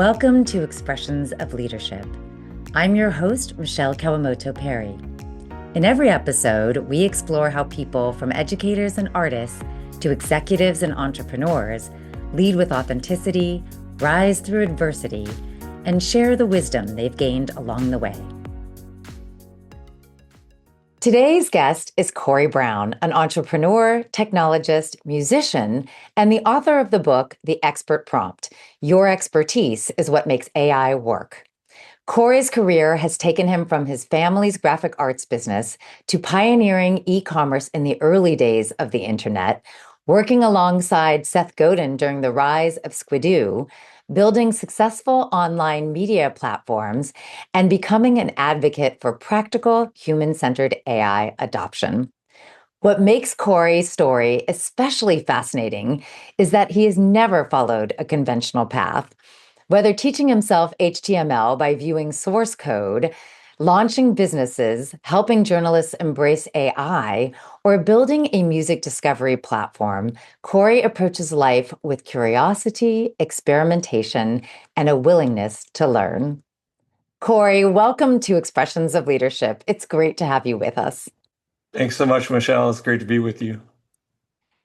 Welcome to Expressions of Leadership. I'm your host, Michele Kawamoto Perry. In every episode, we explore how people from educators and artists to executives and entrepreneurs lead with authenticity, rise through adversity, and share the wisdom they've gained along the way. Today's guest is Corey Brown, an entrepreneur, technologist, musician, and the author of the book, The Expert Prompt. Your expertise is what makes AI work. Corey's career has taken him from his family's graphic arts business to pioneering e-commerce in the early days of the internet, working alongside Seth Godin during the rise of Squidoo, building successful online media platforms, and becoming an advocate for practical, human-centered AI adoption. What makes Corey's story especially fascinating is that he has never followed a conventional path. Whether teaching himself HTML by viewing source code, launching businesses, helping journalists embrace AI, or building a music discovery platform, Corey approaches life with curiosity, experimentation, and a willingness to learn. Corey, welcome to Expressions of Leadership. It's great to have you with us. Thanks so much, Michele. It's great to be with you.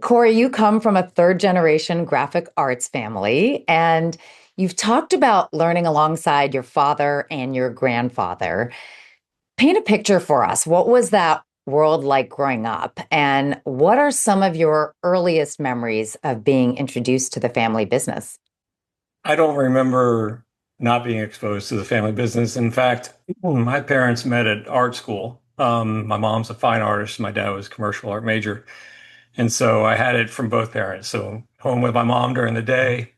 Corey, you come from a third-generation graphic arts family, and you've talked about learning alongside your father and your grandfather. Paint a picture for us. What was that world like growing up? And what are some of your earliest memories of being introduced to the family business? I don't remember not being exposed to the family business. In fact, my parents met at art school. My mom's a fine artist. My dad was a commercial art major. And so I had it from both parents. So home with my mom during the day,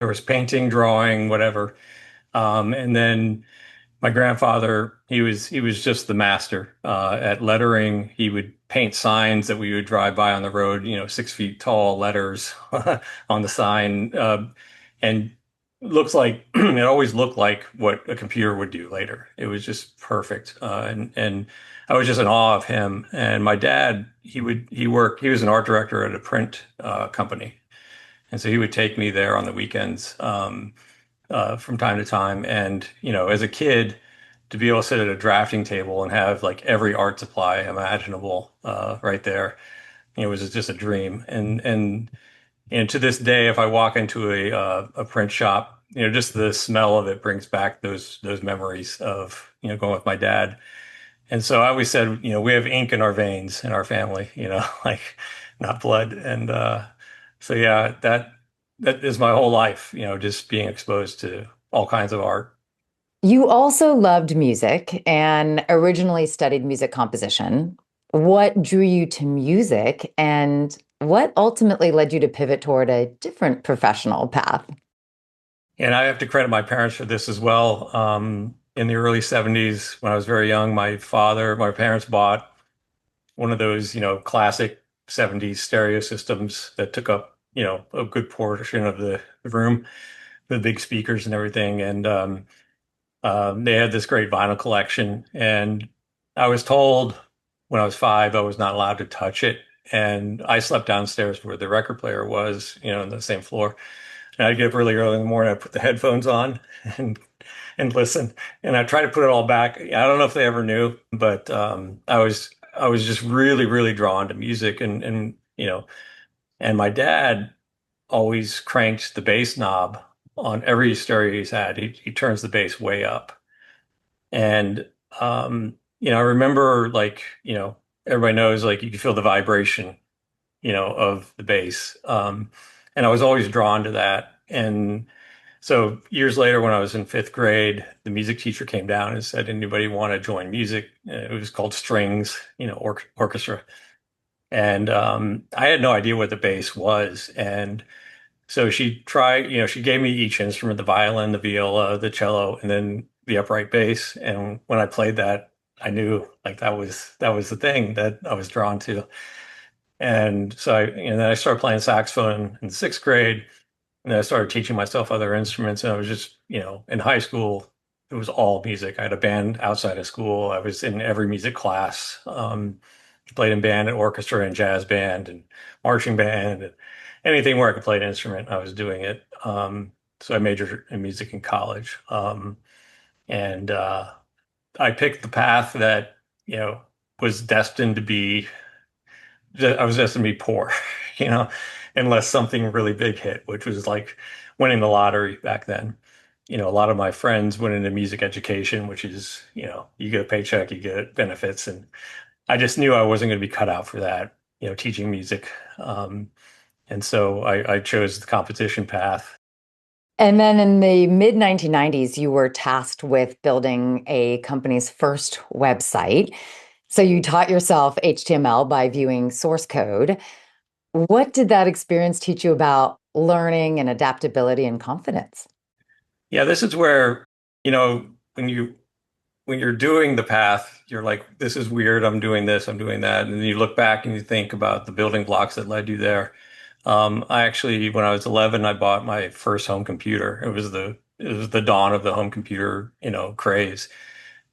there was painting, drawing, whatever. And then my grandfather, he was just the master at lettering. He would paint signs that we would drive by on the road, 6 feet tall letters on the sign, and looks like it always looked like what a computer would do later. It was just perfect, and I was just in awe of him. And my dad, he was an art director at a print company, and so he would take me there on the weekends. From time to time. And, as a kid, to be able to sit at a drafting table and have like every art supply imaginable right there, was just a dream. And to this day, if I walk into a print shop, just the smell of it brings back those memories of, going with my dad. And so I always said, we have ink in our veins in our family, like not blood. And so yeah, that is my whole life, just being exposed to all kinds of art. You also loved music and originally studied music composition. What drew you to music and what ultimately led you to pivot toward a different professional path? And I have to credit my parents for this as well. In the early 70s, when I was very young, my parents bought one of those, classic 70s stereo systems that took up, a good portion of the room, the big speakers and everything. And they had this great vinyl collection. And I was told when I was 5, I was not allowed to touch it. And I slept downstairs where the record player was, on the same floor. And I'd get up really early in the morning, I'd put the headphones on and listen. And I try to put it all back. I don't know if they ever knew, but I was just really, really drawn to music. And my dad always cranked the bass knob on every stereo he's had. He turns the bass way up. And I remember, like, everybody knows, like, you can feel the vibration, of the bass. And I was always drawn to that. And so years later, when I was in 5th grade, the music teacher came down and said, anybody want to join music? It was called strings, orchestra. And I had no idea what the bass was. And so she gave me each instrument, the violin, the viola, the cello, and then the upright bass. And when I played that, I knew, like, that was the thing that I was drawn to. And so then I started playing saxophone in 6th grade, and then I started teaching myself other instruments. And I was just, in high school, it was all music. I had a band outside of school. I was in every music class. Played in band and orchestra and jazz band and marching band and anything where I could play an instrument, I was doing it. So I majored in music in college. And I picked the path that, you know, was destined to be, I was destined to be poor, you know, unless something really big hit, which was like winning the lottery back then. A lot of my friends went into music education, which is, you get a paycheck, you get benefits. And I just knew I wasn't going to be cut out for that, teaching music. Um, and so I chose the competition path. And then in the mid 1990s, you were tasked with building a company's first website. So you taught yourself HTML by viewing source code. What did that experience teach you about learning and adaptability and confidence? Yeah, this is where, you know, when you when you're doing the path, you're like, this is weird. I'm doing this, I'm doing that. And then you look back and you think about the building blocks that led you there. I actually, when I was 11, I bought my first home computer. It was the dawn of the home computer, craze.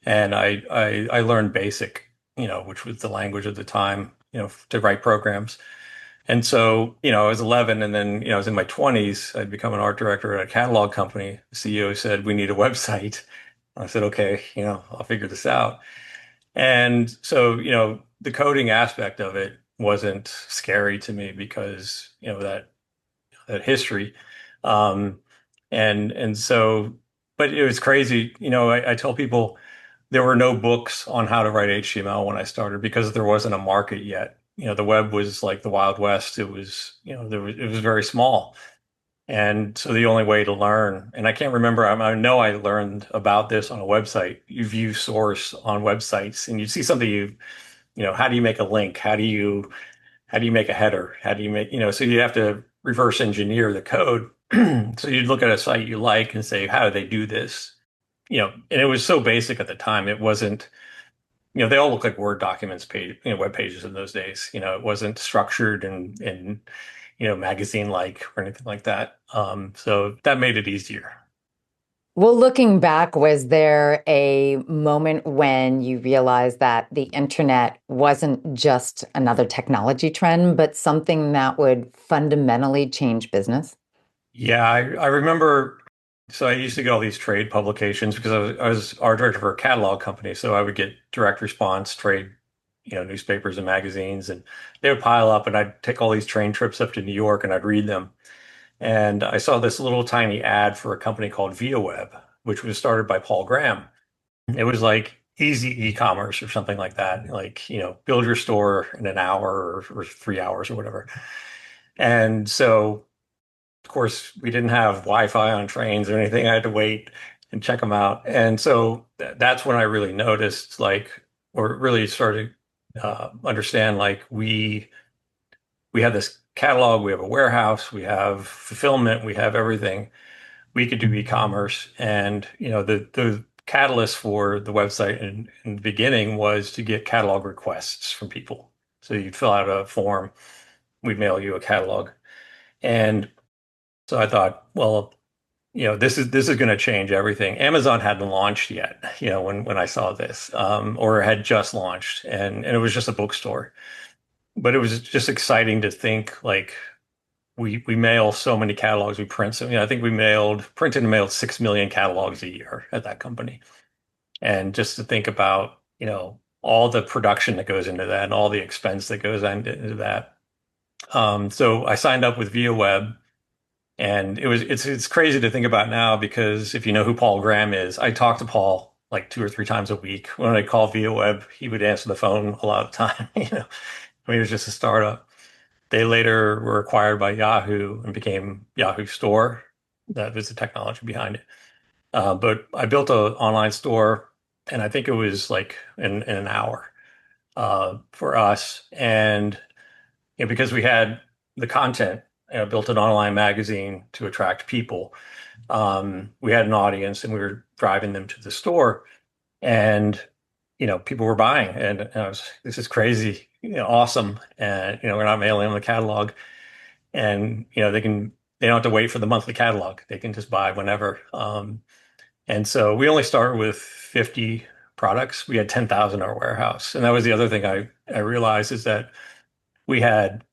And I learned BASIC, which was the language of the time, to write programs. And so, I was 11 and then, I was in my 20s. I'd become an art director at a catalog company. The CEO said, we need a website. I said, okay, I'll figure this out. And so, the coding aspect of it wasn't scary to me because, that history. Um, and so, but it was crazy. I tell people there were no books on how to write HTML when I started because there wasn't a market yet. The web was like the Wild West. It was, it was very small. And so the only way to learn, and I can't remember, I know I learned about this on a website. You view source on websites and you see something how do you make a link? How do you make a header? How do you make, so you have to reverse engineer the code. So you'd look at a site you like and say, how do they do this? And it was so basic at the time. It wasn't, they all look like Word documents, web pages in those days. It wasn't structured and magazine-like or anything like that. So that made it easier. Well, looking back, was there a moment when you realized that the internet wasn't just another technology trend, but something that would fundamentally change business? Yeah, I remember. So I used to get all these trade publications because I was art director for a catalog company. So I would get direct response trade, newspapers and magazines, and they would pile up, and I'd take all these train trips up to New York, and I'd read them. And I saw this little tiny ad for a company called ViaWeb, which was started by Paul Graham. It was like easy e-commerce or something like that, like, build your store in an hour or 3 hours or whatever. And so of course, we didn't have Wi-Fi on trains or anything. I had to wait and check them out. And so that's when I really noticed, like, or really started understand, like, we have this catalog, we have a warehouse, we have fulfillment, we have everything. We could do e-commerce, and the catalyst for the website in the beginning was to get catalog requests from people. So you'd fill out a form, we'd mail you a catalog, and so I thought, well, this is going to change everything. Amazon hadn't launched yet, when I saw this, or had just launched, and it was just a bookstore. But it was just exciting to think like we mail so many catalogs, we print so. I think we printed and mailed 6 million catalogs a year at that company, and just to think about all the production that goes into that and all the expense that goes into that. So I signed up with ViaWeb. And it's crazy to think about now because if you know who Paul Graham is, I talk to Paul like 2 or 3 times a week. When I call via web, he would answer the phone a lot of the time, when he was just a startup. They later were acquired by Yahoo and became Yahoo Store. That was the technology behind it. But I built an online store, and I think it was like in an hour for us. And because we had the content, built an online magazine to attract people. We had an audience and we were driving them to the store, and people were buying, and this is crazy, awesome. And we're not mailing them the catalog, and they don't have to wait for the monthly catalog. They can just buy whenever. And so we only started with 50 products. We had 10,000 in our warehouse, and that was the other thing I realized is that we had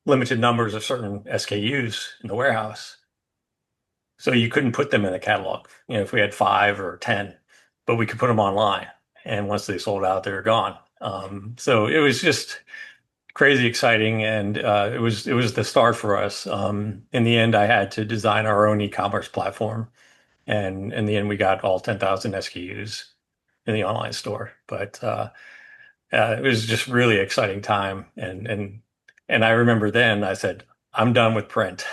limited numbers of certain SKUs in the warehouse. So you couldn't put them in the catalog, if we had 5 or 10, but we could put them online. And once they sold out, they were gone. So it was just crazy exciting, and it was the start for us. In the end, I had to design our own e-commerce platform, and in the end, we got all 10,000 SKUs in the online store. But it was just really exciting time, and I remember then I said, I'm done with print.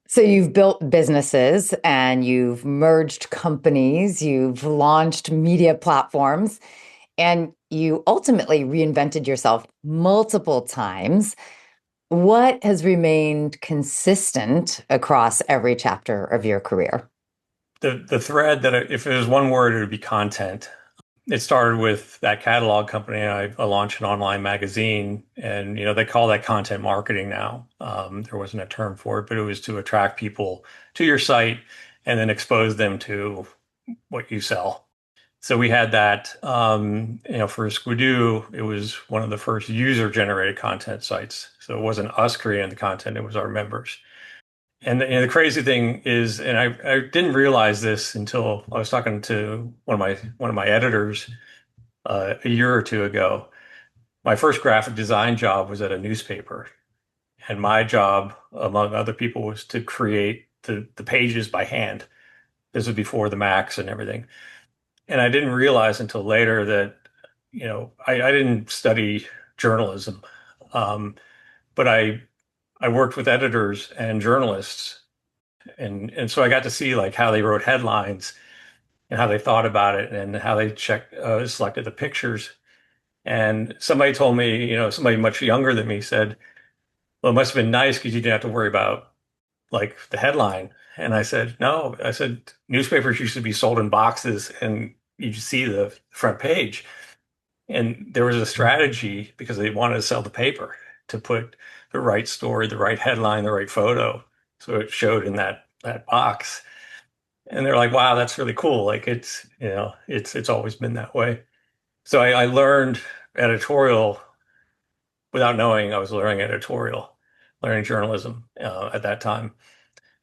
So you've built businesses and you've merged companies, you've launched media platforms, and you ultimately reinvented yourself multiple times. What has remained consistent across every chapter of your career? The thread that if it was one word, it would be content. It started with that catalog company. I launched an online magazine, and they call that content marketing now. There wasn't a term for it, but it was to attract people to your site and then expose them to what you sell. So we had that. For Squidoo, it was one of the first user-generated content sites. So it wasn't us creating the content; it was our members. And the crazy thing is, and I didn't realize this until I was talking to one of my editors a year or two ago. My first graphic design job was at a newspaper, and my job, among other people, was to create the pages by hand. This was before the Macs and everything. And I didn't realize until later that, I didn't study journalism, um, but I worked with editors and journalists, and so I got to see like how they wrote headlines and how they thought about it and how they selected the pictures. And somebody told me, somebody much younger than me said, well, it must have been nice because you didn't have to worry about like the headline. And I said, no, I said, newspapers used to be sold in boxes and you see the front page. And there was a strategy because they wanted to sell the paper to put the right story, the right headline, the right photo. So it showed in that box. And they're like, wow, that's really cool. Like it's always been that way. So I learned editorial without knowing I was learning editorial, learning journalism at that time.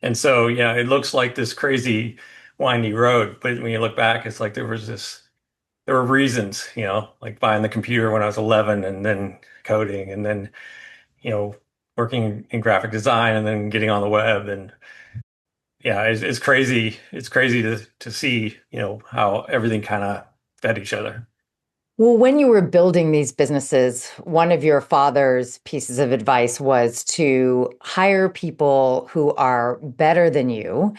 And so, yeah, it looks like this crazy windy road, but when you look back, it's like there were reasons, like buying the computer when I was 11 and then coding and then, you know, working in graphic design and then getting on the web. And yeah, it's crazy. It's crazy to see, how everything kind of fed each other. Well, when you were building these businesses, one of your father's pieces of advice was to hire people who are better than you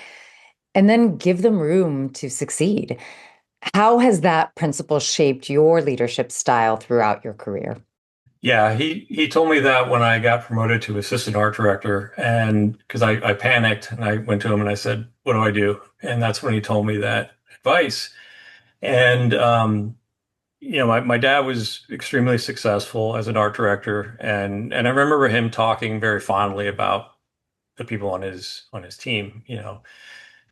and then give them room to succeed. How has that principle shaped your leadership style throughout your career? Yeah, he told me that when I got promoted to assistant art director, and because I panicked and I went to him and I said, "What do I do?" And that's when he told me that advice. And my dad was extremely successful as an art director, and I remember him talking very fondly about the people on his team,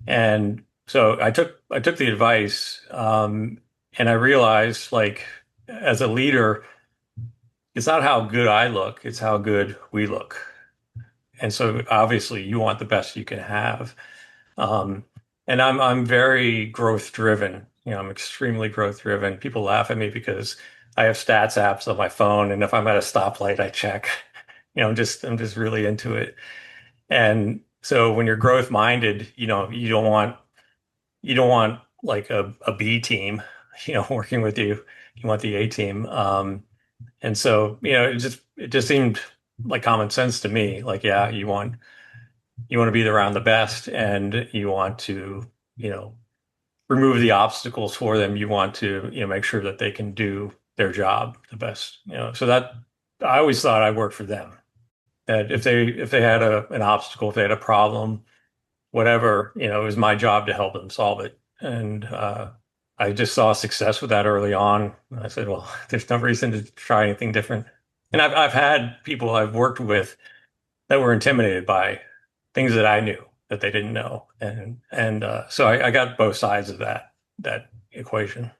And so I took the advice, and I realized like as a leader, it's not how good I look, it's how good we look. And so obviously you want the best you can have. Um, and I'm very growth driven. I'm extremely growth driven. People laugh at me because I have stats apps on my phone, and if I'm at a stoplight, I check. I'm just really into it. And so when you're growth minded, you don't want like a B team, working with you. You want the A team. And so, it just seemed like common sense to me. Like, yeah, you want to be around the best, and you want to, you know, remove the obstacles for them. You want to, make sure that they can do their job the best. So that I always thought I worked for them. That if they had an obstacle, if they had a problem, whatever, it was my job to help them solve it. And I just saw success with that early on. I said, well, there's no reason to try anything different. And I've had people I've worked with that were intimidated by things that I knew that they didn't know. And so I got both sides of that equation.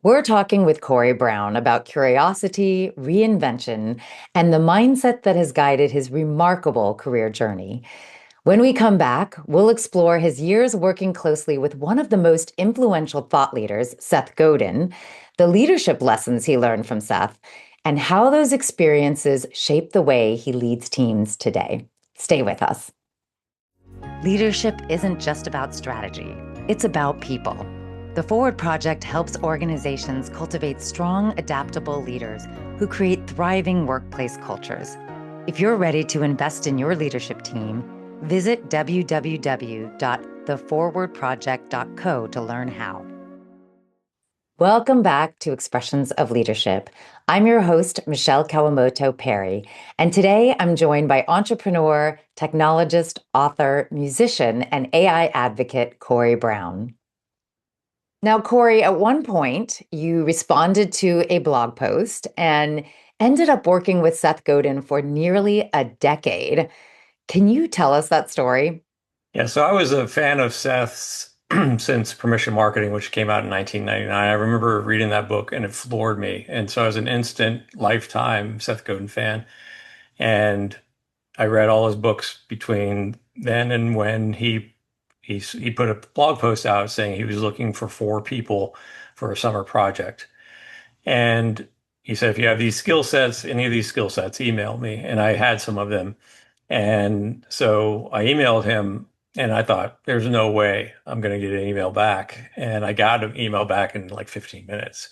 We're talking with Corey Brown about curiosity, reinvention, and the mindset that has guided his remarkable career journey. When we come back, we'll explore his years working closely with one of the most influential thought leaders, Seth Godin, the leadership lessons he learned from Seth, and how those experiences shape the way he leads teams today. Stay with us. Leadership isn't just about strategy, it's about people. The Forward Project helps organizations cultivate strong, adaptable leaders who create thriving workplace cultures. If you're ready to invest in your leadership team, visit www.theforwardproject.co to learn how. Welcome back to Expressions of Leadership. I'm your host, Michele Kawamoto Perry, and today I'm joined by entrepreneur, technologist, author, musician, and AI advocate Corey Brown. Now, Corey, at one point, you responded to a blog post and ended up working with Seth Godin for nearly a decade. Can you tell us that story? Yeah, so I was a fan of Seth's since Permission Marketing, which came out in 1999. I remember reading that book and it floored me. And so I was an instant lifetime Seth Godin fan. And I read all his books between then and when he put a blog post out saying he was looking for 4 people for a summer project. And he said, if you have these skill sets, any of these skill sets, email me. And I had some of them. And so I emailed him and I thought, there's no way I'm going to get an email back. And I got an email back in like 15 minutes.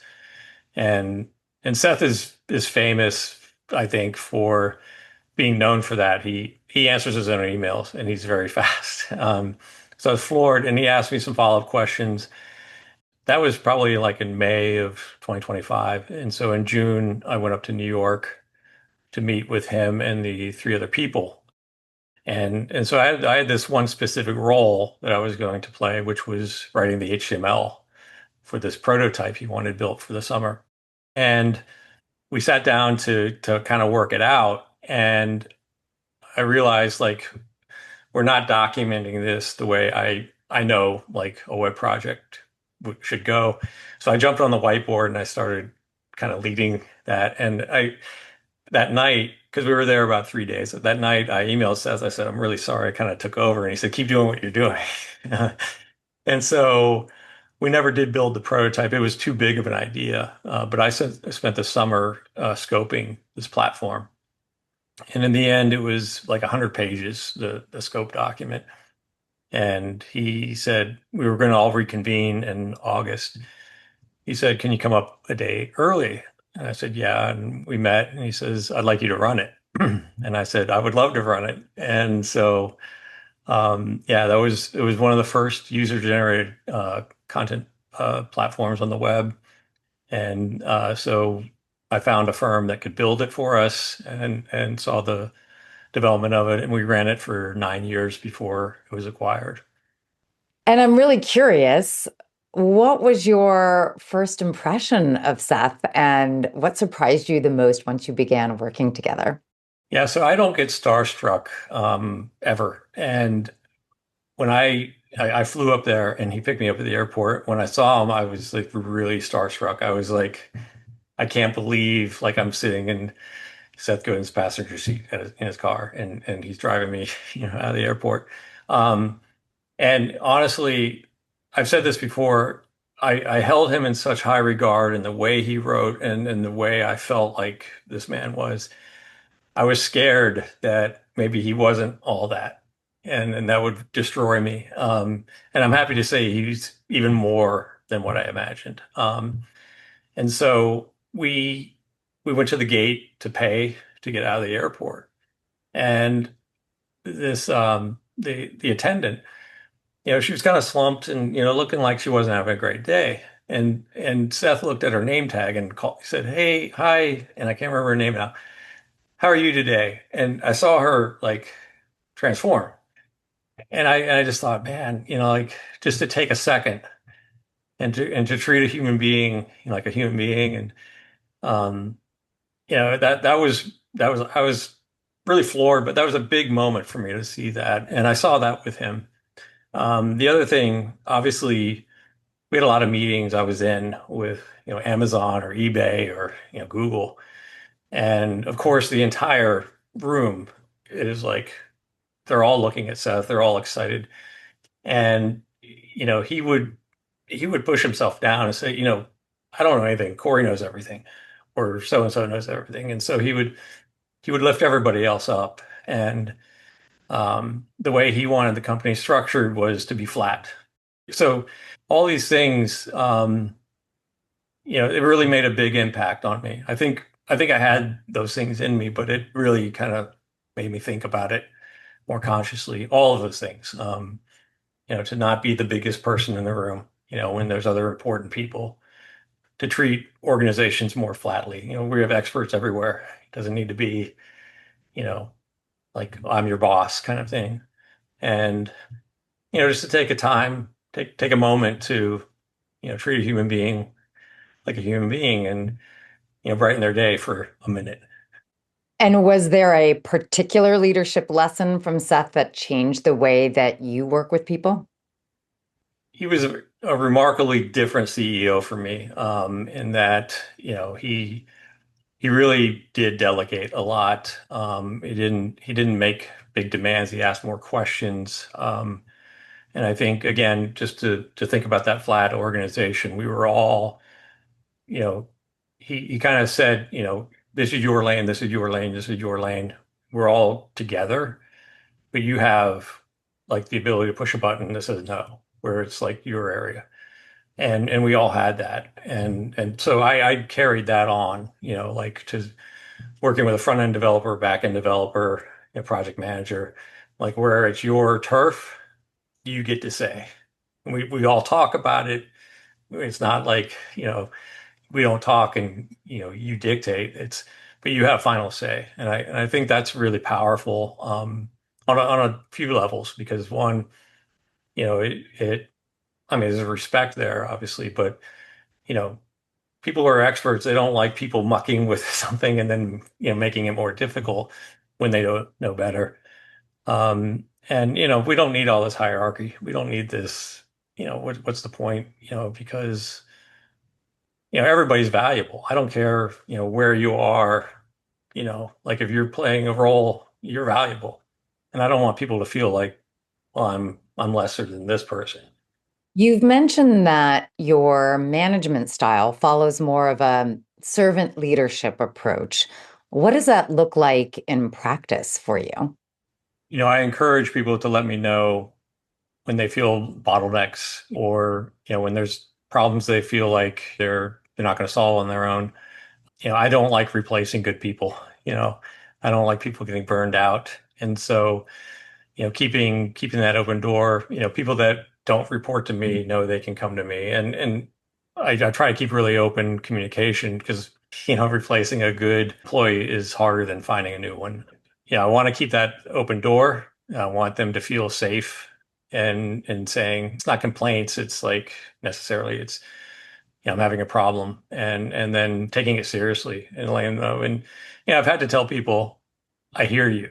And Seth is famous, I think, for being known for that. He answers his own emails and he's very fast. So I was floored and he asked me some follow-up questions. That was probably like in May of 2025. And so in June, I went up to New York to meet with him and the 3 other people. And so I had this one specific role that I was going to play, which was writing the HTML for this prototype he wanted built for the summer. And we sat down to kind of work it out. And I realized like we're not documenting this the way I know like a web project should go. So I jumped on the whiteboard and I started kind of leading that. And I that night, because we were there about 3 days, that night I emailed Seth. I said, I'm really sorry. I kind of took over. And he said, keep doing what you're doing. And so we never did build the prototype. It was too big of an idea. But I spent the summer scoping this platform. And in the end, it was like 100 pages, the scope document. And he said, we were going to all reconvene in August. He said, can you come up a day early? And I said, yeah. And we met and he says, I'd like you to run it. And I said, I would love to run it. And so, yeah, it was one of the first user generated content platforms on the web. And so I found a firm that could build it for us and saw the development of it. And we ran it for 9 years before it was acquired. And I'm really curious, what was your first impression of Seth and what surprised you the most once you began working together? Yeah, so I don't get starstruck ever. And when I flew up there and he picked me up at the airport, when I saw him, I was like really starstruck. I was like, I can't believe like I'm sitting in Seth Godin's passenger seat in his car and he's driving me, out of the airport. Um, and honestly, I've said this before, I held him in such high regard and the way he wrote and the way I felt like this man was. I was scared that maybe he wasn't all that and that would destroy me. And I'm happy to say he's even more than what I imagined. And so we went to the gate to pay to get out of the airport. And this the attendant, she was kind of slumped and looking like she wasn't having a great day. And Seth looked at her name tag and said, "Hey, hi," and I can't remember her name now. "How are you today?" And I saw her like transform. And I just thought, man, like just to take a second and to treat a human being like a human being. And um, that was I was really floored, but that was a big moment for me to see that. And I saw that with him. The other thing, obviously, we had a lot of meetings I was in with, Amazon or eBay or, Google. And of course, the entire room is like they're all looking at Seth. They're all excited. And, he would push himself down and say, I don't know anything. Corey knows everything, or so and so knows everything. And so he would lift everybody else up. And the way he wanted the company structured was to be flat. So all these things, it really made a big impact on me. I think I had those things in me, but it really kind of made me think about it more consciously. All of those things, to not be the biggest person in the room, when there's other important people, to treat organizations more flatly. We have experts everywhere. It doesn't need to be, you know, like I'm your boss kind of thing. And, just to take a time, take a moment to, treat a human being like a human being and, brighten their day for a minute. And was there a particular leadership lesson from Seth that changed the way that you work with people? He was a remarkably different CEO for me, in that, he really did delegate a lot. He didn't make big demands. He asked more questions. And I think, again, just to think about that flat organization, we were all, you know, he kind of said, this is your lane, this is your lane, this is your lane. We're all together, but you have like the ability to push a button that says no, where it's like your area. And we all had that. And so I carried that on, like to working with a front end developer, back end developer, project manager, like where it's your turf, you get to say. We all talk about it. It's not like, we don't talk and, you dictate. But you have final say. And I think that's really powerful, on a few levels, because one, I mean, there's a respect there, obviously, but, you know, people who are experts, they don't like people mucking with something and then, making it more difficult when they don't know better. And we don't need all this hierarchy. We don't need this, what's the point? Because everybody's valuable. I don't care, where you are, like if you're playing a role, you're valuable. And I don't want people to feel like, well, I'm lesser than this person. You've mentioned that your management style follows more of a servant leadership approach. What does that look like in practice for you? I encourage people to let me know when they feel bottlenecks, or, when there's problems they feel like they're not going to solve on their own. I don't like replacing good people. I don't like people getting burned out. And so, keeping that open door, people that don't report to me know they can come to me. And I try to keep really open communication, because, replacing a good employee is harder than finding a new one. I want to keep that open door. I want them to feel safe, and saying it's not complaints. It's like necessarily it's, I'm having a problem, and then taking it seriously and letting them know. And, I've had to tell people, I hear you.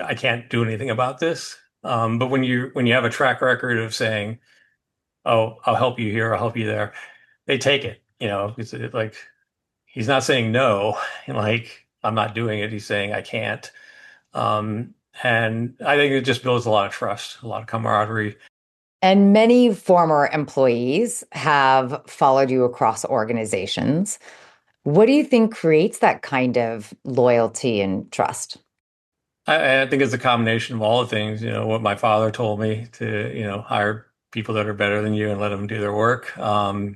I can't do anything about this. But when you have a track record of saying, "Oh, I'll help you here, I'll help you there," they take it. It's like he's not saying no, like I'm not doing it. He's saying I can't. And I think it just builds a lot of trust, a lot of camaraderie. And many former employees have followed you across organizations. What do you think creates that kind of loyalty and trust? I think it's a combination of all the things. What my father told me to, hire people that are better than you and let them do their work. Having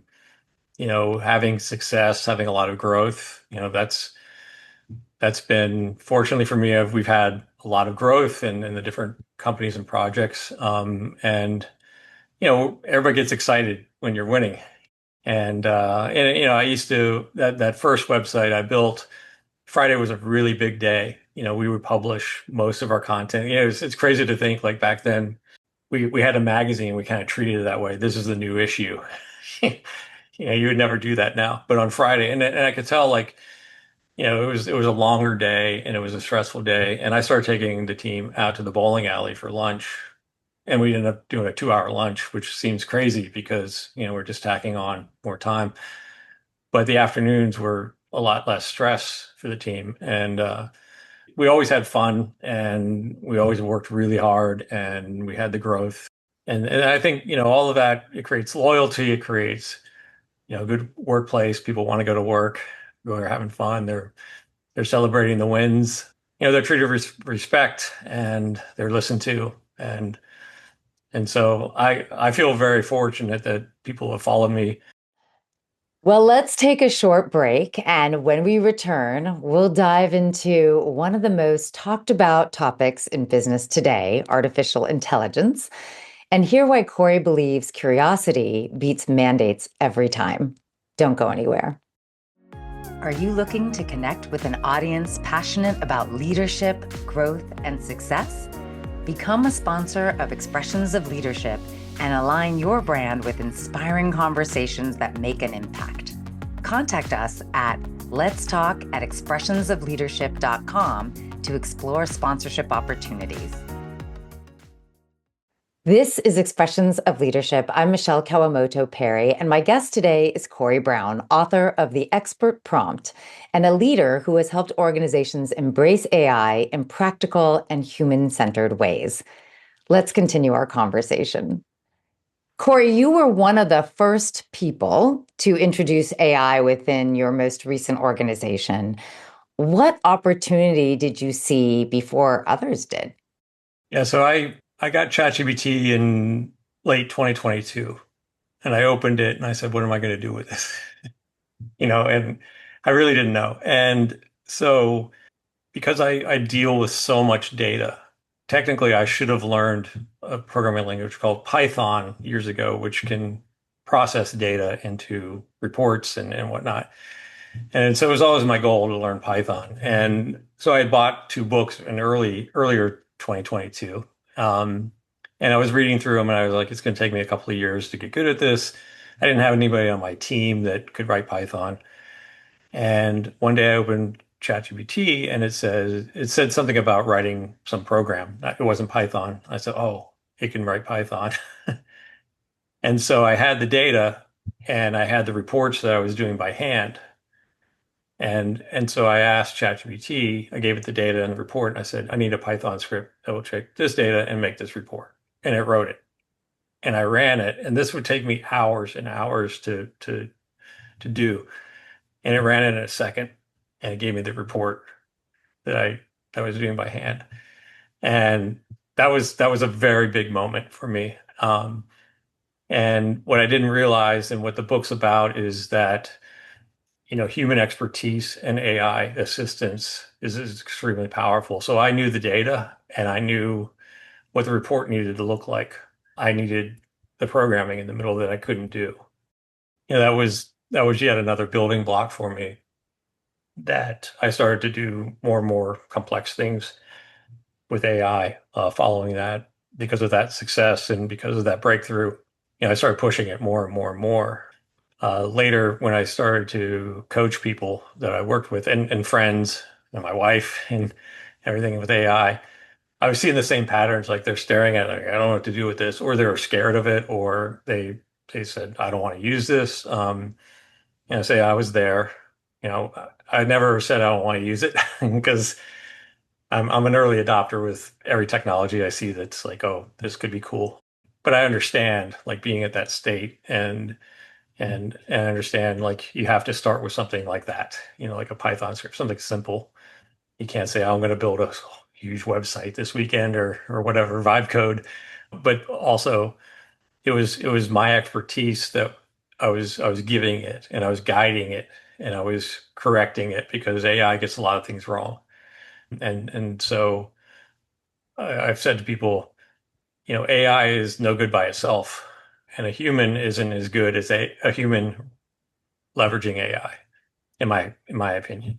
success, having a lot of growth, that's been, fortunately for me, we've had a lot of growth in the different companies and projects. And everybody gets excited when you're winning. And I used to, that first website I built, Friday was a really big day. We would publish most of our content. It's crazy to think, like, back then we had a magazine, we kind of treated it that way. This is the new issue. You would never do that now. But on Friday, and I could tell, like, it was a longer day and it was a stressful day. And I started taking the team out to the bowling alley for lunch. And we ended up doing a 2-hour lunch, which seems crazy because, we're just tacking on more time. But the afternoons were a lot less stress for the team. And we always had fun and we always worked really hard and we had the growth. And I think, all of that, it creates loyalty, it creates, a good workplace. People want to go to work, they're having fun, they're celebrating the wins. They're treated with respect and they're listened to. And so I feel very fortunate that people have followed me. Well, let's take a short break. And when we return, we'll dive into one of the most talked about topics in business today, artificial intelligence, and hear why Corey believes curiosity beats mandates every time. Don't go anywhere. Are you looking to connect with an audience passionate about leadership, growth, and success? Become a sponsor of Expressions of Leadership and align your brand with inspiring conversations that make an impact. Contact us at letstalk@expressionsofleadership.com to explore sponsorship opportunities. This is Expressions of Leadership. I'm Michele Kawamoto Perry, and my guest today is Corey Brown, author of The Expert Prompt, and a leader who has helped organizations embrace AI in practical and human-centered ways. Let's continue our conversation. Corey, you were one of the first people to introduce AI within your most recent organization. What opportunity did you see before others did? Yeah, so I got ChatGPT in late 2022 and I opened it and I said, what am I going to do with this? And I really didn't know. And so because I deal with so much data, technically I should have learned a programming language called Python years ago, which can process data into reports and whatnot. And so it was always my goal to learn Python. And so I had bought two books in earlier 2022. Um, and I was reading through them and I was like, it's going to take me a couple of years to get good at this. I didn't have anybody on my team that could write Python. And one day I opened ChatGPT and it said something about writing some program. It wasn't Python. I said, oh, it can write Python. And so I had the data and I had the reports that I was doing by hand. And so I asked ChatGPT, I gave it the data and the report, and I said, I need a Python script that will check this data and make this report. And it wrote it. And I ran it. And this would take me hours and hours to do. And it ran it in a second. And it gave me the report that I was doing by hand. And that was a very big moment for me. And what I didn't realize and what the book's about is that human expertise and AI assistance is extremely powerful. So I knew the data and I knew what the report needed to look like. I needed the programming in the middle that I couldn't do. That was yet another building block for me that I started to do more and more complex things with AI following that because of that success and because of that breakthrough. I started pushing it more and more and more. Later, when I started to coach people that I worked with and friends and my wife and everything with AI, I was seeing the same patterns. Like they're staring at it, like, I don't know what to do with this, or they were scared of it, or they said, I don't want to use this. Say I was there. I never said I don't want to use it because I'm an early adopter with every technology I see that's like, oh, this could be cool. But I understand like being at that state and understand like you have to start with something like that, like a Python script, something simple. You can't say, oh, I'm going to build a huge website this weekend or whatever, vibe code. But also it was my expertise that I was giving it and I was guiding it and I was correcting it because AI gets a lot of things wrong. And so I've said to people, AI is no good by itself. And a human isn't as good as a human leveraging AI, in my opinion.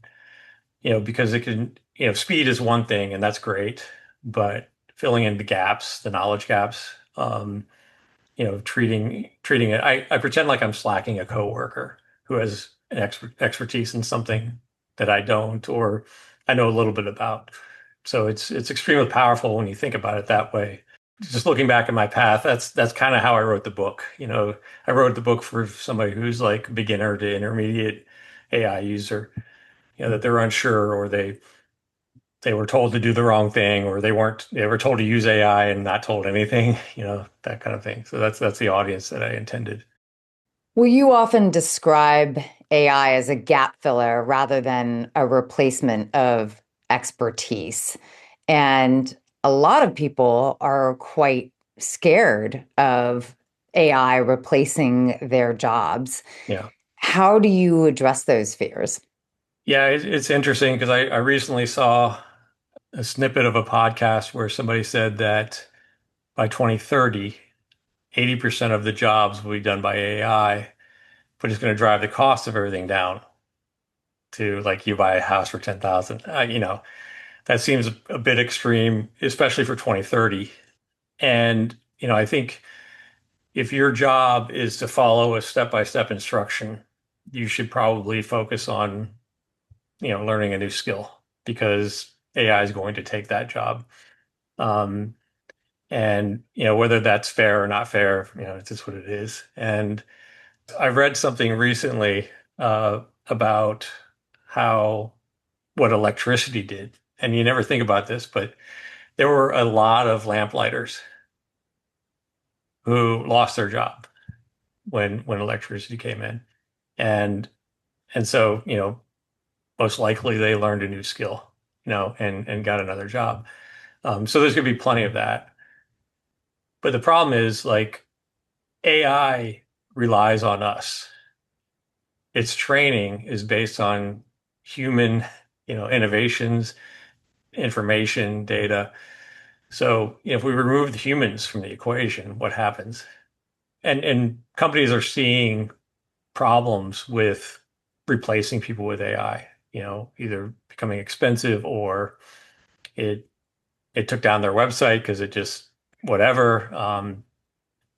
Because it can, speed is one thing and that's great, but filling in the gaps, the knowledge gaps, treating it, I pretend like I'm slacking a coworker who has an expertise in something that I don't, or I know a little bit about. So it's extremely powerful when you think about it that way. Just looking back at my path, that's kind of how I wrote the book. I wrote the book for somebody who's like beginner to intermediate AI user, that they're unsure or they were told to do the wrong thing, or they were told to use AI and not told anything, that kind of thing. So that's the audience that I intended. Well, you often describe AI as a gap filler rather than a replacement of expertise. And a lot of people are quite scared of AI replacing their jobs. Yeah. How do you address those fears? Yeah, it's interesting because I recently saw a snippet of a podcast where somebody said that by 2030, 80% of the jobs will be done by AI, but it's going to drive the cost of everything down to like you buy a house for 10,000. That seems a bit extreme, especially for 2030. And, I think if your job is to follow a step-by-step instruction, you should probably focus on, learning a new skill because AI is going to take that job. Um, and, whether that's fair or not fair, it's just what it is. And I read something recently about how what electricity did. And you never think about this, but there were a lot of lamplighters who lost their job when electricity came in. And and so, most likely they learned a new skill, and got another job. So there's going to be plenty of that. But the problem is like AI relies on us. Its training is based on human, innovations, information, data. So if we remove the humans from the equation, what happens? And companies are seeing problems with replacing people with AI, either becoming expensive or it it took down their website because it just whatever.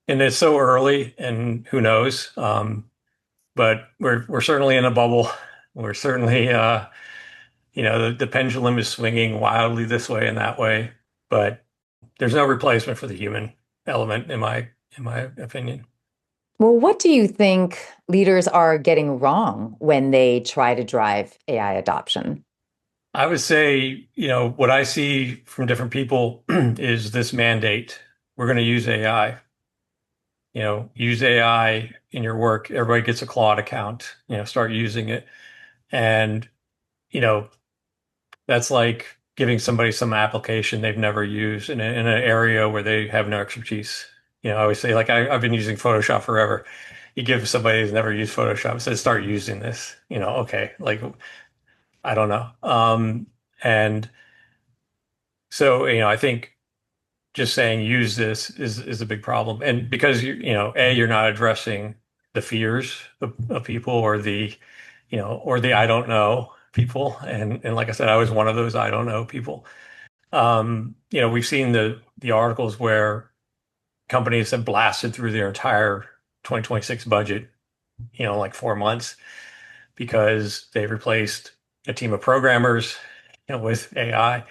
And it's so early, and who knows? But we're certainly in a bubble. We're certainly the pendulum is swinging wildly this way and that way, but there's no replacement for the human element in my opinion. Well, what do you think leaders are getting wrong when they try to drive AI adoption? I would say, what I see from different people is this mandate. We're going to use AI. Use AI in your work. Everybody gets a Claude account, start using it. And, you know, that's like giving somebody some application they've never used in an area where they have no expertise. I always say, like, I've been using Photoshop forever. You give somebody who's never used Photoshop, says, start using this, okay, like, I don't know. And so, I think just saying use this is a big problem. And because you're not addressing the fears of people or the I don't know people. And like I said, I was one of those I don't know people. We've seen the articles where companies have blasted through their entire 2026 budget, like 4 months because they replaced a team of programmers, with AI,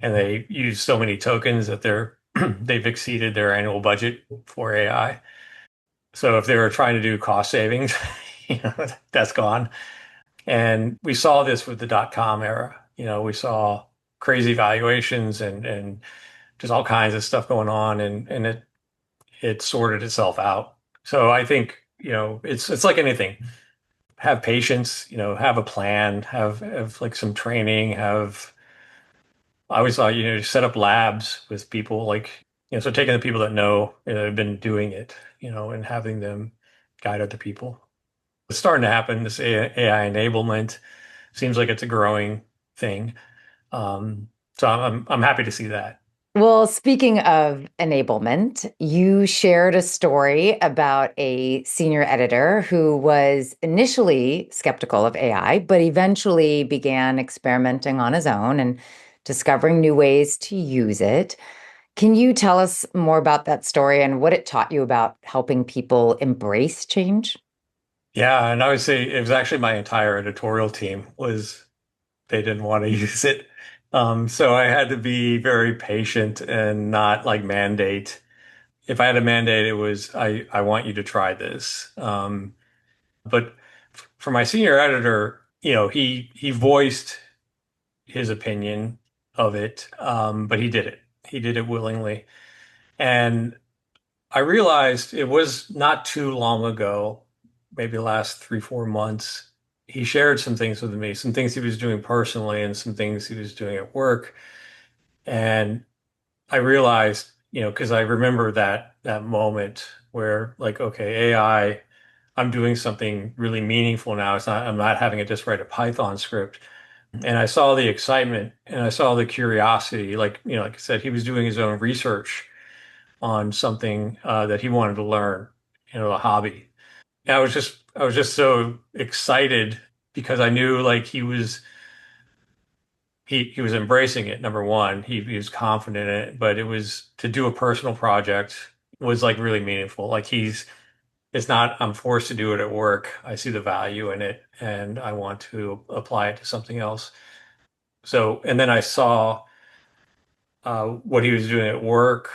and they use so many tokens that they've exceeded their annual budget for AI. So if they were trying to do cost savings, that's gone. And we saw this with the dot-com era. We saw crazy valuations and just all kinds of stuff going on, and it sorted itself out. So I think, it's like anything. Have patience, have a plan, have like some training, I always thought, set up labs with people like, so taking the people that know, have been doing it, and having them guide other people. It's starting to happen. This AI enablement seems like it's a growing thing. So I'm happy to see that. Well, speaking of enablement, you shared a story about a senior editor who was initially skeptical of AI, but eventually began experimenting on his own and discovering new ways to use it. Can you tell us more about that story and what it taught you about helping people embrace change? Yeah, and I would say it was actually my entire editorial team was they didn't want to use it. So I had to be very patient and not like mandate. If I had a mandate, it was I want you to try this. But for my senior editor, he voiced his opinion. of it, but he did it. He did it willingly. And I realized it was not too long ago, maybe the last 3, 4 months. He shared some things with me, some things he was doing personally and some things he was doing at work. And I realized, because I remember that moment where like, okay, AI, I'm doing something really meaningful now. I'm not having it just write a Python script. And I saw the excitement and I saw the curiosity. Like, like I said, he was doing his own research on something that he wanted to learn, a hobby. And I was just so excited because I knew like he was embracing it. Number one, he was confident in it, but it was to do a personal project was like really meaningful. Like it's not I'm forced to do it at work. I see the value in it and I want to apply it to something else. So, and then I saw what he was doing at work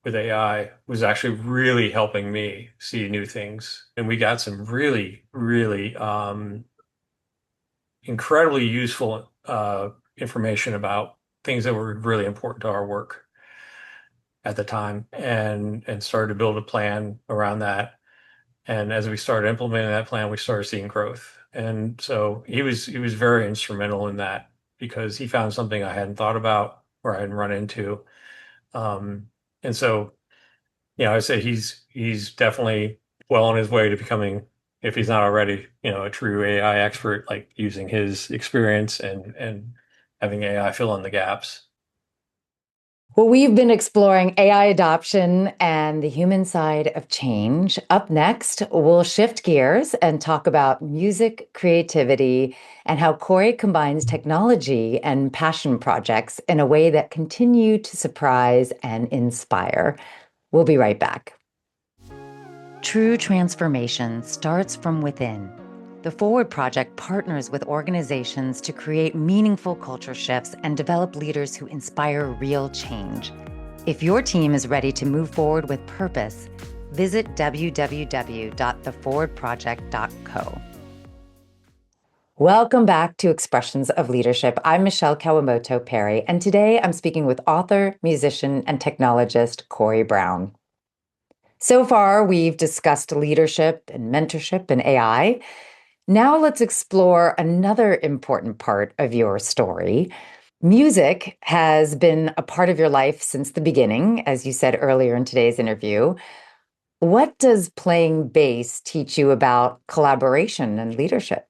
with AI was actually really helping me see new things. And we got some really, really incredibly useful information about things that were really important to our work at the time and started to build a plan around that. And as we started implementing that plan, we started seeing growth. And so he was very instrumental in that because he found something I hadn't thought about or I hadn't run into. Um, and so, I say he's definitely well on his way to becoming, if he's not already, a true AI expert, like using his experience and having AI fill in the gaps. Well, we've been exploring AI adoption and the human side of change. Up next, we'll shift gears and talk about music, creativity, and how Corey combines technology and passion projects in a way that continue to surprise and inspire. We'll be right back. True transformation starts from within. The Forward Project partners with organizations to create meaningful culture shifts and develop leaders who inspire real change. If your team is ready to move forward with purpose, visit www.theforwardproject.co. Welcome back to Expressions of Leadership. I'm Michele Kawamoto Perry, and today I'm speaking with author, musician, and technologist Corey Brown. So far, we've discussed leadership and mentorship and AI. Now let's explore another important part of your story. Music has been a part of your life since the beginning, as you said earlier in today's interview. What does playing bass teach you about collaboration and leadership?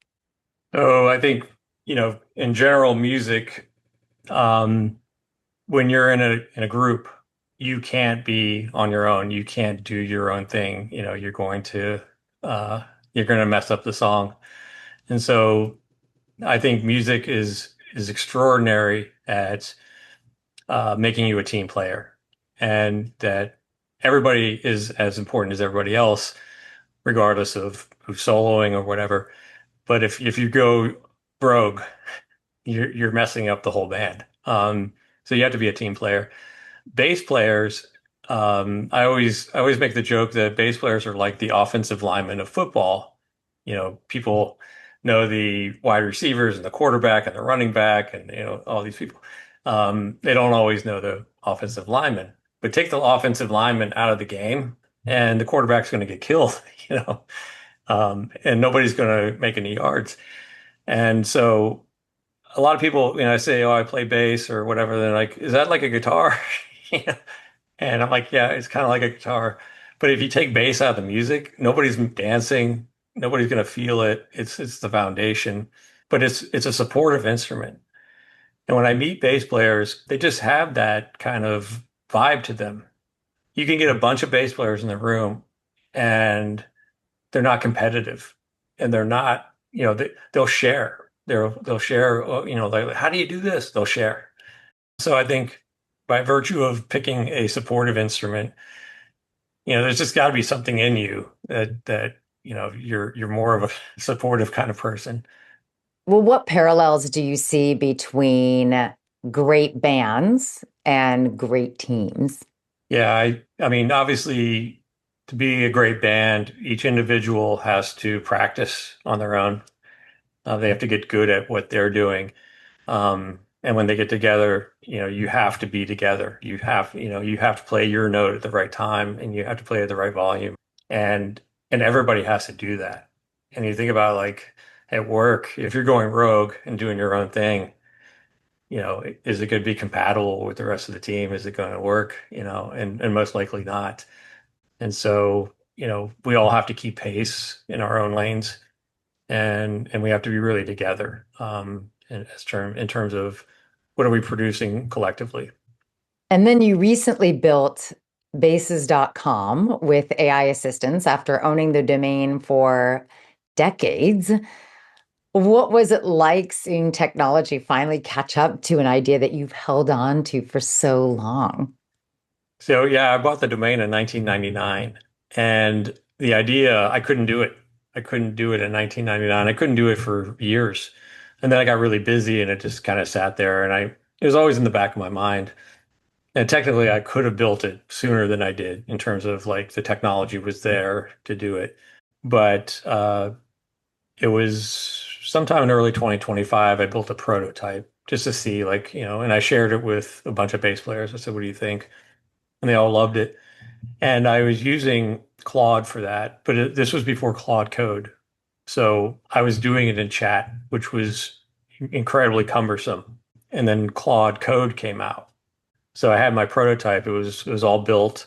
So I think, in general, music, um, when you're in a group, you can't be on your own. You can't do your own thing. Uh, you're going to mess up the song. And so I think music is extraordinary at making you a team player, and that everybody is as important as everybody else, regardless of who's soloing or whatever. But if you go rogue, you're messing up the whole band. So you have to be a team player. Bass players, I always make the joke that bass players are like the offensive linemen of football. People know the wide receivers and the quarterback and the running back and all these people. They don't always know the offensive lineman. But take the offensive lineman out of the game, and the quarterback's going to get killed, and nobody's going to make any yards. And so a lot of people, I say, oh, I play bass or whatever. They're like, is that like a guitar? Yeah. And I'm like, yeah, it's kind of like a guitar. But if you take bass out of the music, nobody's dancing, nobody's going to feel it. It's the foundation, but it's a supportive instrument. And when I meet bass players, they just have that kind of vibe to them. You can get a bunch of bass players in the room and they're not competitive and they're not, they'll share. They'll share, like, how do you do this? They'll share. So I think by virtue of picking a supportive instrument, there's just got to be something in you that you're more of a supportive kind of person. Well, what parallels do you see between great bands and great teams? Yeah, I mean, obviously, to be a great band, each individual has to practice on their own. They have to get good at what they're doing. And when they get together, you have to be together. You have to play your note at the right time and you have to play at the right volume. And and everybody has to do that. And you think about like at work, if you're going rogue and doing your own thing, is it going to be compatible with the rest of the team? Is it going to work? And most likely not. And so, we all have to keep pace in our own lanes and we have to be really together in terms of what are we producing collectively. And then you recently built bases.com with AI assistance after owning the domain for decades. What was it like seeing technology finally catch up to an idea that you've held on to for so long? So yeah, I bought the domain in 1999 and the idea, I couldn't do it. I couldn't do it in 1999. I couldn't do it for years. And then I got really busy and it just kind of sat there and it was always in the back of my mind. And technically I could have built it sooner than I did in terms of like the technology was there to do it. But it was sometime in early 2025, I built a prototype just to see like, and I shared it with a bunch of bass players. I said, what do you think? And they all loved it. And I was using Claude for that, but this was before Claude Code. So I was doing it in chat, which was incredibly cumbersome. And then Claude Code came out. So I had my prototype. It was all built,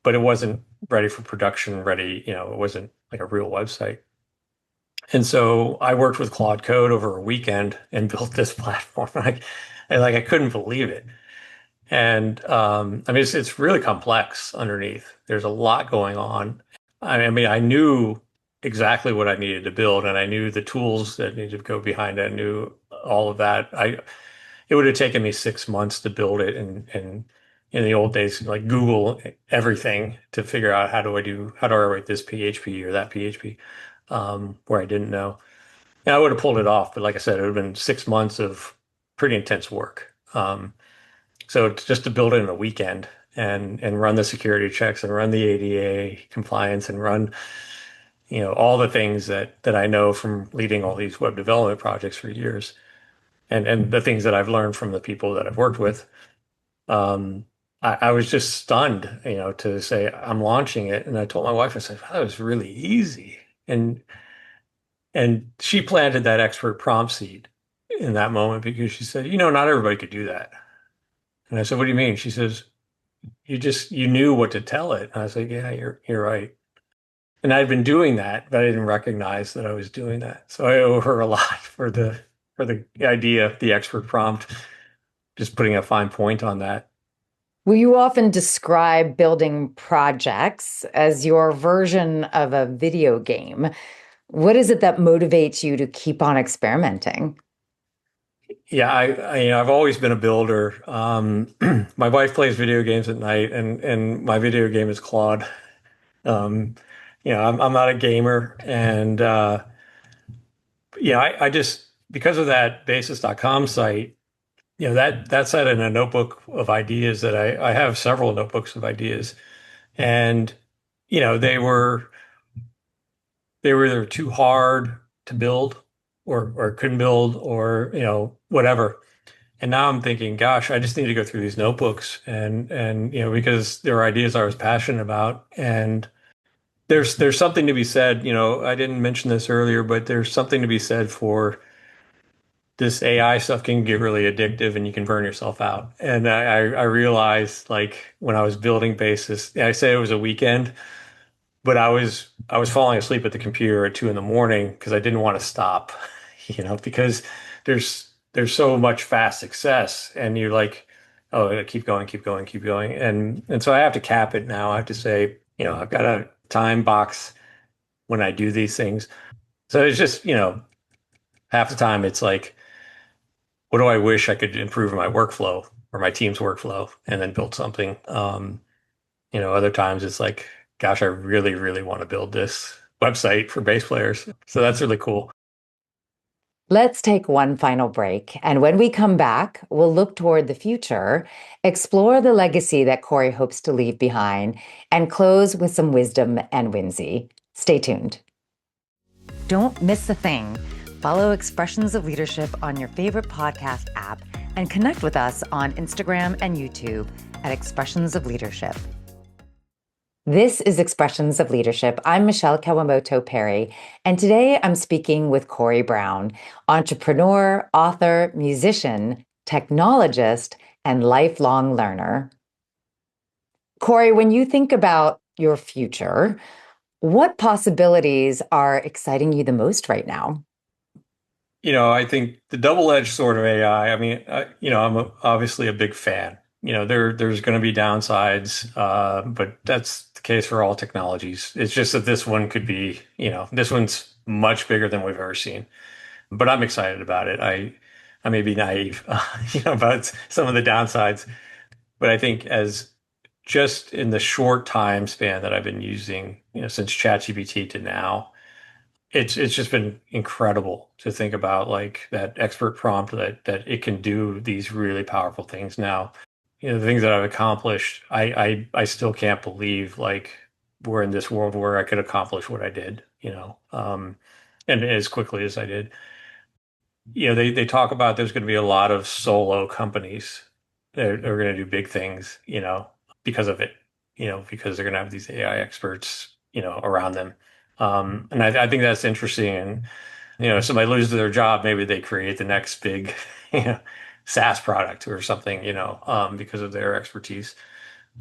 but it wasn't ready for production ready. It wasn't like a real website. And so I worked with Claude Code over a weekend and built this platform. I couldn't believe it. And I mean, it's really complex underneath. There's a lot going on. I mean, I knew exactly what I needed to build, and I knew the tools that needed to go behind it. I knew all of that. It would have taken me 6 months to build it, and in the old days, like Google everything to figure out how do I write this PHP or that PHP, where I didn't know. And I would have pulled it off, but like I said, it would have been 6 months of pretty intense work. So just to build it in a weekend and run the security checks and run the ADA compliance and run, all the things that I know from leading all these web development projects for years and the things that I've learned from the people that I've worked with. Um, I was just stunned, to say I'm launching it. And I told my wife, I said, wow, that was really easy. And she planted that expert prompt seed in that moment because she said, not everybody could do that. And I said, what do you mean? She says, you knew what to tell it. And I was like, yeah, you're right. And I'd been doing that, but I didn't recognize that I was doing that. So I owe her a lot for the idea, the expert prompt, just putting a fine point on that. Well, you often describe building projects as your version of a video game. What is it that motivates you to keep on experimenting? Yeah, I've always been a builder. My wife plays video games at night, and my video game is Claude. Um, I'm not a gamer, and I just because of that basis.com site, that site in a notebook of ideas that I have several notebooks of ideas, and they were either too hard to build or couldn't build or whatever. And now I'm thinking, gosh, I just need to go through these notebooks and because there are ideas I was passionate about and there's something to be said, I didn't mention this earlier, but there's something to be said for this AI stuff can get really addictive and you can burn yourself out. And I realized like when I was building Basis, I say it was a weekend, but I was falling asleep at the computer at 2 in the morning because I didn't want to stop, because there's so much fast success and you're like, oh, keep going, keep going, keep going. And so I have to cap it now. I have to say, I've got a time box when I do these things. So it's just, half the time it's like, what do I wish I could improve my workflow or my team's workflow and then build something. Other times it's like, gosh, I really, really want to build this website for bass players. So that's really cool. Let's take one final break. And when we come back, we'll look toward the future, explore the legacy that Corey hopes to leave behind, and close with some wisdom and whimsy. Stay tuned. Don't miss a thing. Follow Expressions of Leadership on your favorite podcast app and connect with us on Instagram and YouTube at Expressions of Leadership. This is Expressions of Leadership. I'm Michele Kawamoto Perry, and today I'm speaking with Corey Brown, entrepreneur, author, musician, technologist, and lifelong learner. Corey, when you think about your future, what possibilities are exciting you the most right now? I think the double-edged sword of AI, I mean, obviously a big fan. There's going to be downsides, but that's the case for all technologies. It's just that this one could be, this one's much bigger than we've ever seen. But I'm excited about it. I may be naive, about some of the downsides, but I think as just in the short time span that I've been using, since ChatGPT to now, it's just been incredible to think about like that expert prompt that it can do these really powerful things now. The things that I've accomplished, I still can't believe like we're in this world where I could accomplish what I did, and as quickly as I did. They talk about there's going to be a lot of solo companies that are going to do big things, because of it, because they're going to have these AI experts, around them. And I think that's interesting. And, if somebody loses their job, maybe they create the next big, you know, SaaS product or something, because of their expertise.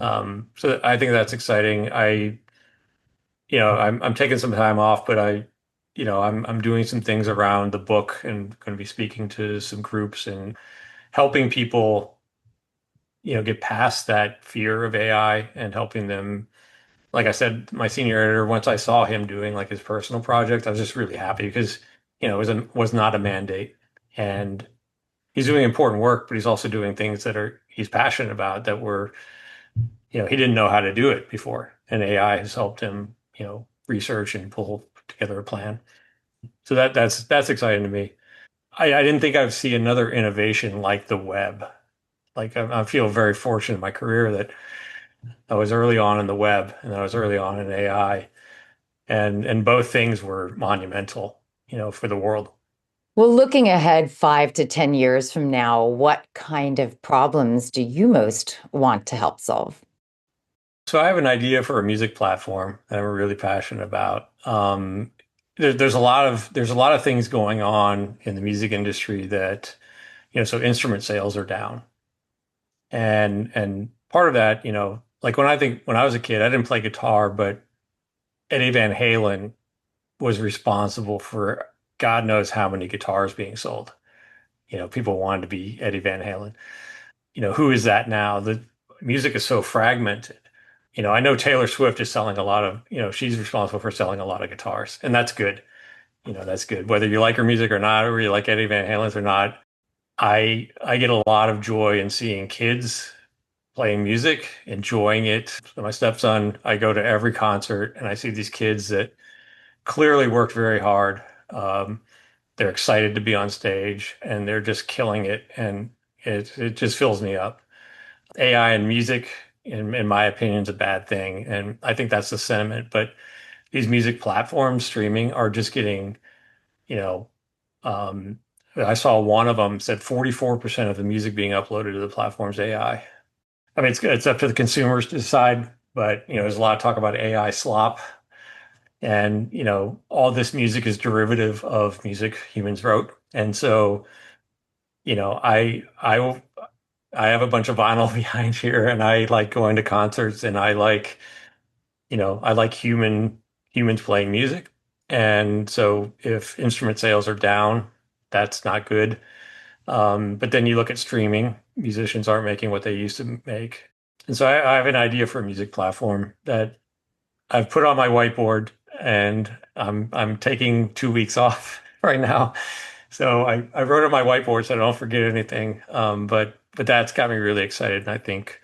So I think that's exciting. I'm taking some time off, but I'm doing some things around the book and going to be speaking to some groups and helping people, get past that fear of AI and helping them. Like I said, my senior editor, once I saw him doing like his personal project, I was just really happy because, it was not a mandate. And he's doing important work, but he's also doing things that he's passionate about that were, he didn't know how to do it before. And AI has helped him, research and pull together a plan. So that's exciting to me. I didn't think I'd see another innovation like the web. Like I feel very fortunate in my career that I was early on in the web and I was early on in AI, and both things were monumental, for the world. Well, looking ahead 5 to 10 years from now, what kind of problems do you most want to help solve? So I have an idea for a music platform that I'm really passionate about. There's a lot of things going on in the music industry that, so instrument sales are down. And part of that, like when I was a kid, I didn't play guitar, but Eddie Van Halen was responsible for God knows how many guitars being sold. People wanted to be Eddie Van Halen. Who is that now? The music is so fragmented. I know Taylor Swift is selling a lot of, she's responsible for selling a lot of guitars, and that's good. That's good. Whether you like her music or not, or you like Eddie Van Halen's or not, I get a lot of joy in seeing kids playing music, enjoying it. So my stepson, I go to every concert and I see these kids that clearly worked very hard. They're excited to be on stage and they're just killing it. And it just fills me up. AI and music, in my opinion, is a bad thing. And I think that's the sentiment. But these music platforms streaming are just getting, you know, um, I saw one of them said 44% of the music being uploaded to the platform's AI. I mean, it's up to the consumers to decide, but there's a lot of talk about AI slop, and all this music is derivative of music humans wrote, and so I have a bunch of vinyl behind here, and I like going to concerts, and I like humans playing music, and so if instrument sales are down, that's not good. But then you look at streaming, musicians aren't making what they used to make. And so I have an idea for a music platform that I've put on my whiteboard, and I'm taking 2 weeks off right now. So I wrote on my whiteboard so I don't forget anything. But that's got me really excited. And I think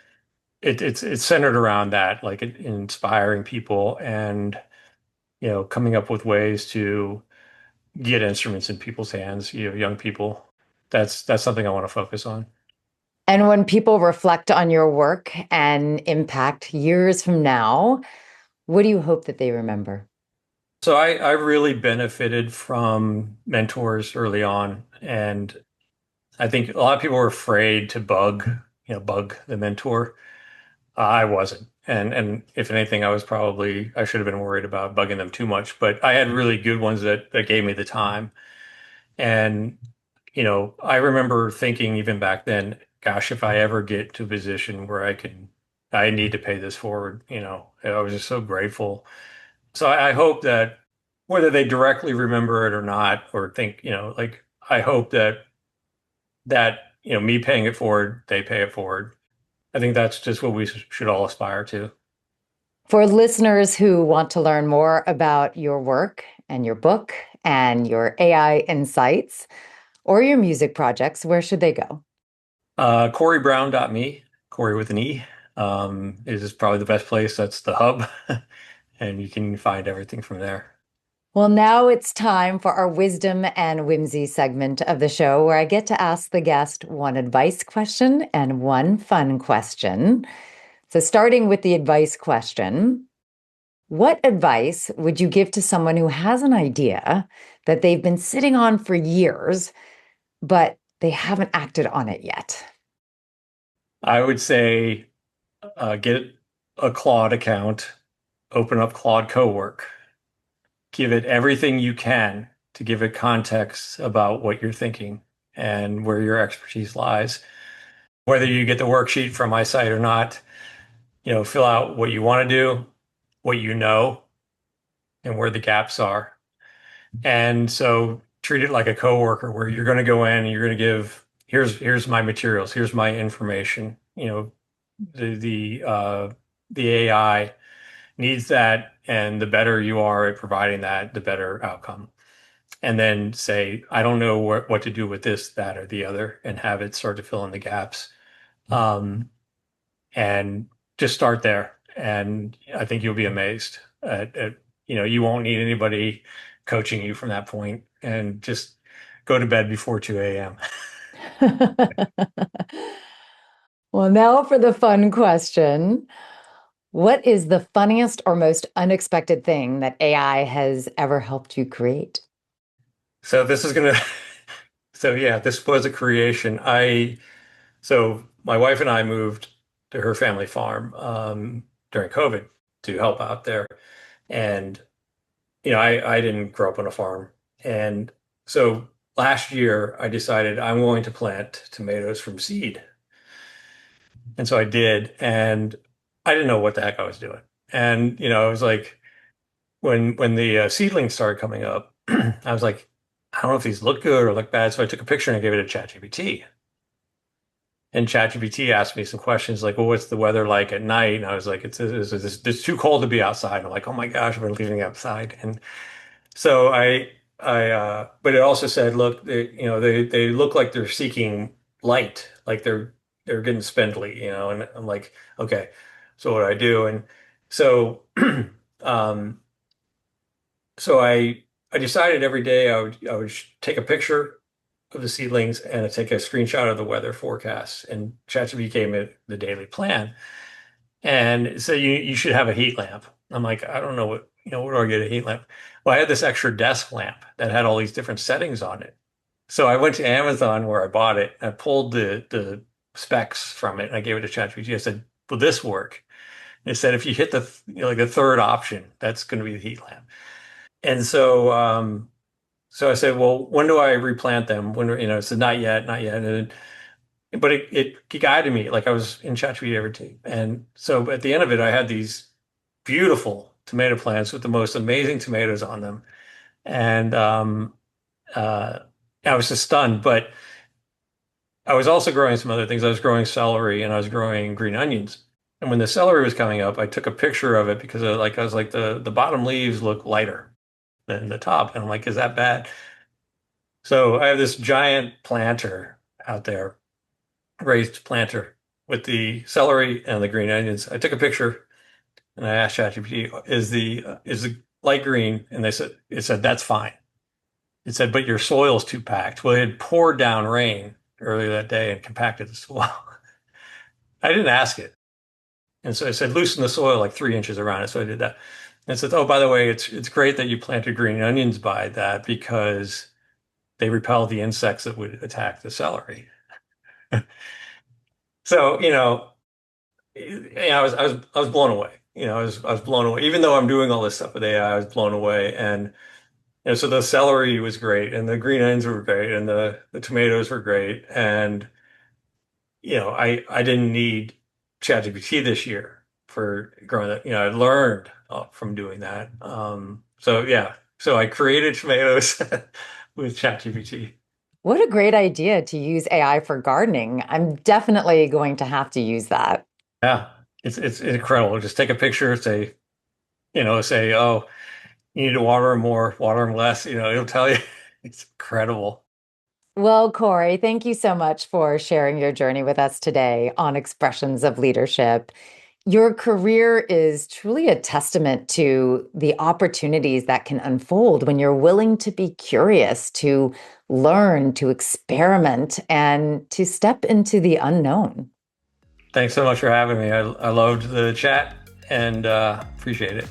it's centered around that, like inspiring people and coming up with ways to get instruments in people's hands, young people. That's something I want to focus on. And when people reflect on your work and impact years from now, what do you hope that they remember? So I really benefited from mentors early on, and I think a lot of people were afraid to bug the mentor. I wasn't. And if anything, I should have been worried about bugging them too much. But I had really good ones that gave me the time. And, I remember thinking even back then, gosh, if I ever get to a position where I need to pay this forward, I was just so grateful. So I hope that whether they directly remember it or not, or think, like I hope that me paying it forward, they pay it forward. I think that's just what we should all aspire to. For listeners who want to learn more about your work and your book and your AI insights or your music projects, where should they go? CoreyBrown.me, Corey with an E, is probably the best place. That's the hub, and you can find everything from there. Well, now it's time for our wisdom and whimsy segment of the show where I get to ask the guest one advice question and one fun question. So, starting with the advice question, what advice would you give to someone who has an idea that they've been sitting on for years, but they haven't acted on it yet? I would say get a Claude account, open up Claude Cowork, give it everything you can to give it context about what you're thinking and where your expertise lies. Whether you get the worksheet from my site or not, fill out what you want to do, what you know, and where the gaps are. And so treat it like a coworker where you're going to go in and you're going to give, here's my materials, here's my information. The AI needs that, and the better you are at providing that, the better outcome. And then say, I don't know what to do with this, that, or the other, and have it start to fill in the gaps. Um, and just start there. And I think you'll be amazed you won't need anybody coaching you from that point, and just go to bed before 2 a.m. Well, now for the fun question. What is the funniest or most unexpected thing that AI has ever helped you create? So this is gonna, so yeah, this was a creation. So my wife and I moved to her family farm during COVID to help out there. And, I didn't grow up on a farm. And so last year I decided I'm going to plant tomatoes from seed. And so I did, and I didn't know what the heck I was doing. And, it was like when the seedlings started coming up, I was like, I don't know if these look good or look bad. So I took a picture and I gave it to ChatGPT. And ChatGPT asked me some questions like, well, what's the weather like at night? And I was like, it's too cold to be outside. I'm like, oh my gosh, I've been leaving outside. And so but it also said, look, they look like they're seeking light, like they're getting spindly, and I'm like, okay, so what do I do? And so, um, so I decided every day I would take a picture of the seedlings and I take a screenshot of the weather forecast, and ChatGPT gave me the daily plan. And so you should have a heat lamp. I'm like, I don't know where do I get a heat lamp? Well, I had this extra desk lamp that had all these different settings on it. So I went to Amazon where I bought it. I pulled the specs from it and I gave it to ChatGPT. I said, will this work? And it said, if you hit like the third option, that's going to be the heat lamp. And so I said, well, when do I replant them? It said, not yet, not yet. But it guided me like I was in ChatGPT every day. And so at the end of it, I had these beautiful tomato plants with the most amazing tomatoes on them. And uh, I was just stunned. But I was also growing some other things. I was growing celery and I was growing green onions. And when the celery was coming up, I took a picture of it because I was like the bottom leaves look lighter than the top. And I'm like, is that bad? So I have this giant planter out there, raised planter with the celery and the green onions. I took a picture and I asked ChatGPT, is the light green? And it said that's fine. It said, but your soil's too packed. Well, it had poured down rain earlier that day and compacted the soil. I didn't ask it. And so I said, loosen the soil like 3 inches around it. So I did that. And it said, oh, by the way, it's great that you planted green onions by that because they repel the insects that would attack the celery. So, I was blown away. I was blown away. Even though I'm doing all this stuff with AI, I was blown away. And so the celery was great, and the green onions were great, and the tomatoes were great. And I didn't need ChatGPT this year for growing that. I learned from doing that. So yeah, so I created tomatoes with ChatGPT. What a great idea to use AI for gardening. I'm definitely going to have to use that. Yeah, it's incredible. Just take a picture, say, oh, you need to water them more, water them less. It'll tell you. It's incredible. Well, Corey, thank you so much for sharing your journey with us today on expressions of leadership. Your career is truly a testament to the opportunities that can unfold when you're willing to be curious, to learn, to experiment, and to step into the unknown. Thanks so much for having me. I loved the chat and appreciate it.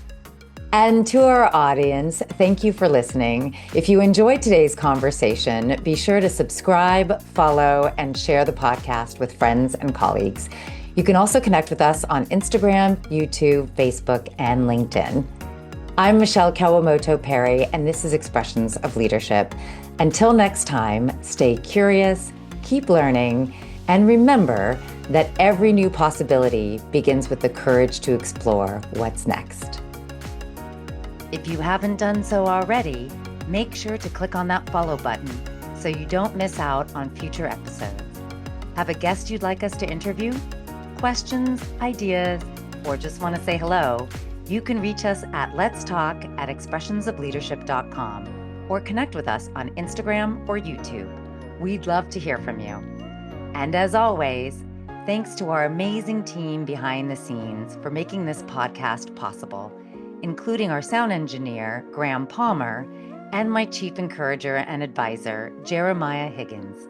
And to our audience, thank you for listening. If you enjoyed today's conversation, be sure to subscribe, follow, and share the podcast with friends and colleagues. You can also connect with us on Instagram, YouTube, Facebook, and LinkedIn. I'm Michele Kawamoto Perry, and this is Expressions of Leadership. Until next time, stay curious, keep learning, and remember that every new possibility begins with the courage to explore what's next. If you haven't done so already, make sure to click on that follow button so you don't miss out on future episodes. Have a guest you'd like us to interview? Questions, ideas, or just want to say hello? You can reach us at letstalk@expressionsofleadership.com or connect with us on Instagram or YouTube. We'd love to hear from you. And as always, thanks to our amazing team behind the scenes for making this podcast possible, including our sound engineer, Graham Palmer, and my chief encourager and advisor, Jeremiah Higgins.